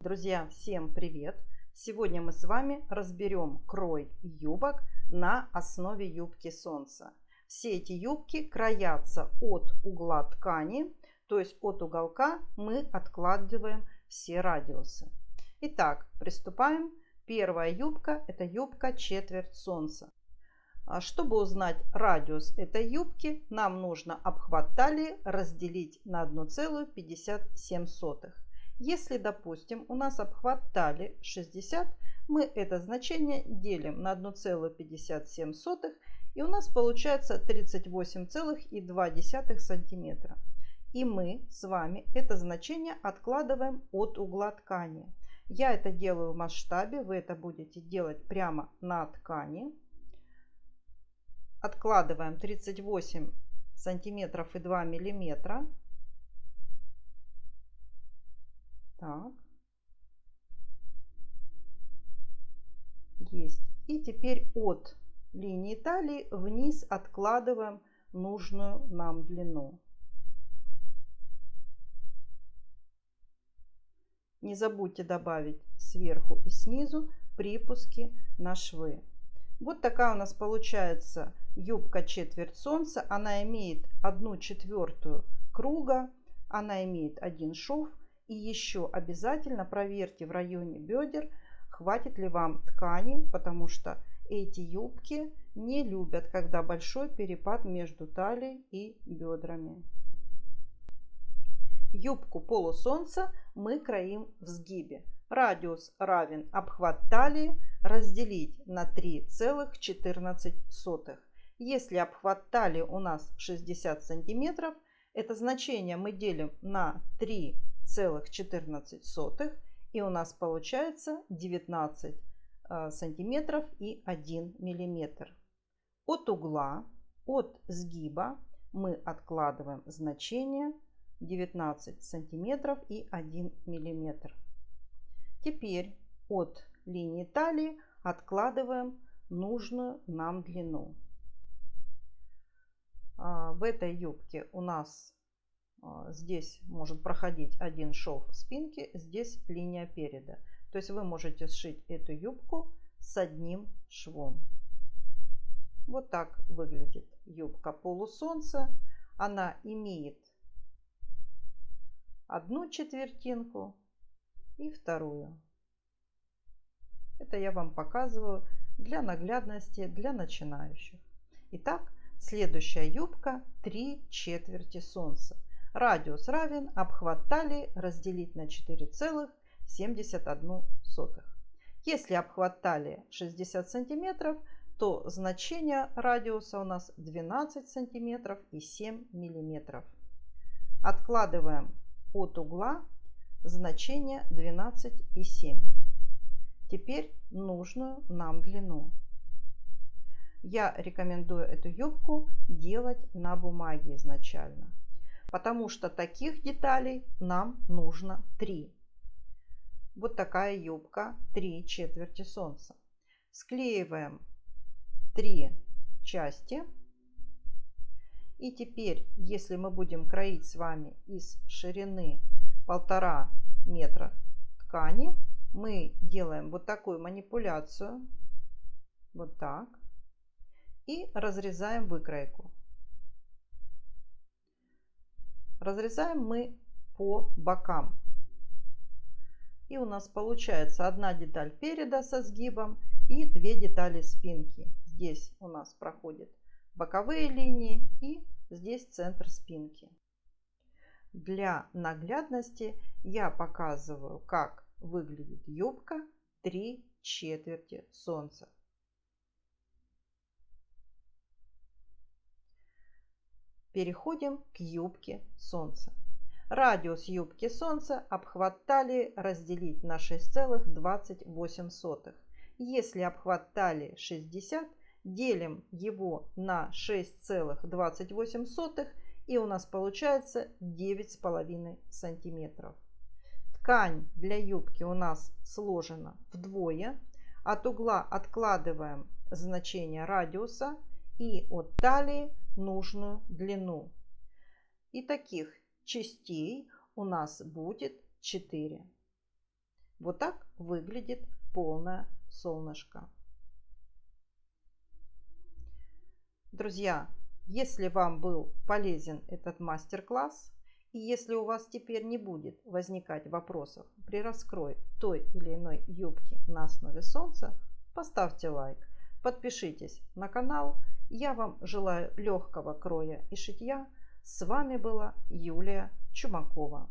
Друзья, всем привет! Сегодня мы с вами разберем крой юбок на основе юбки солнца. Все эти юбки краятся от угла ткани, то есть от уголка мы откладываем все радиусы. Итак, приступаем. Первая юбка – это юбка четверть солнца. Чтобы узнать радиус этой юбки, нам нужно обхват талии разделить на 1,57. Если, допустим, у нас обхват талии 60, мы это значение делим на 1,57, и у нас получается 38,2 сантиметра. И мы с вами это значение откладываем от угла ткани. Я это делаю в масштабе, вы это будете делать прямо на ткани. Откладываем 38 сантиметров и 2 миллиметра. Так. Есть. И теперь от линии талии вниз откладываем нужную нам длину. Не забудьте добавить сверху и снизу припуски на швы. Вот такая у нас получается юбка четверть солнца. Она имеет 1/4 круга, она имеет один шов. И еще обязательно проверьте в районе бедер, хватит ли вам ткани, потому что эти юбки не любят, когда большой перепад между талией и бедрами. Юбку полусолнца мы кроим в сгибе. Радиус равен обхват талии разделить на 3,14. Если обхват талии у нас 60 сантиметров, это значение мы делим на 3,14, и у нас получается 19 сантиметров и 1 миллиметр. От угла, от сгиба мы откладываем значение 19 сантиметров и 1 миллиметр. Теперь от линии талии откладываем нужную нам длину. В этой юбке у нас здесь может проходить один шов спинки, здесь линия переда. То есть вы можете сшить эту юбку с одним швом. Вот так выглядит юбка полусолнца. Она имеет одну четвертинку и вторую. Это я вам показываю для наглядности, для начинающих. Итак, следующая юбка 3/4 солнца. Радиус равен обхват талии разделить на 4,71. Если обхват талии 60 сантиметров, то значение радиуса у нас 12 сантиметров и 7 миллиметров. Откладываем от угла значение 12,7. Теперь нужную нам длину. Я рекомендую эту юбку делать на бумаге изначально, потому что таких деталей нам нужно 3. Вот такая юбка 3/4 солнца. Склеиваем 3 части. И теперь, если мы будем кроить с вами из ширины 1,5 метра ткани, мы делаем вот такую манипуляцию. Вот так. И разрезаем выкройку. Разрезаем мы по бокам. И у нас получается одна деталь переда со сгибом и 2 детали спинки. Здесь у нас проходят боковые линии и здесь центр спинки. Для наглядности я показываю, как выглядит юбка 3/4 солнца. Переходим к юбке солнца. Радиус юбки солнца обхват талии разделить на 6,28. Если обхват талии 60, делим его на 6,28, и у нас получается 9,5 сантиметров. Ткань для юбки у нас сложена вдвое. От угла откладываем значение радиуса и от талии нужную длину. И таких частей у нас будет 4. Вот так выглядит полное солнышко. Друзья, если вам был полезен этот мастер-класс, и если у вас теперь не будет возникать вопросов при раскрое той или иной юбки на основе солнца, поставьте лайк, подпишитесь на канал. Я вам желаю легкого кроя и шитья. С вами была Юлия Чумакова.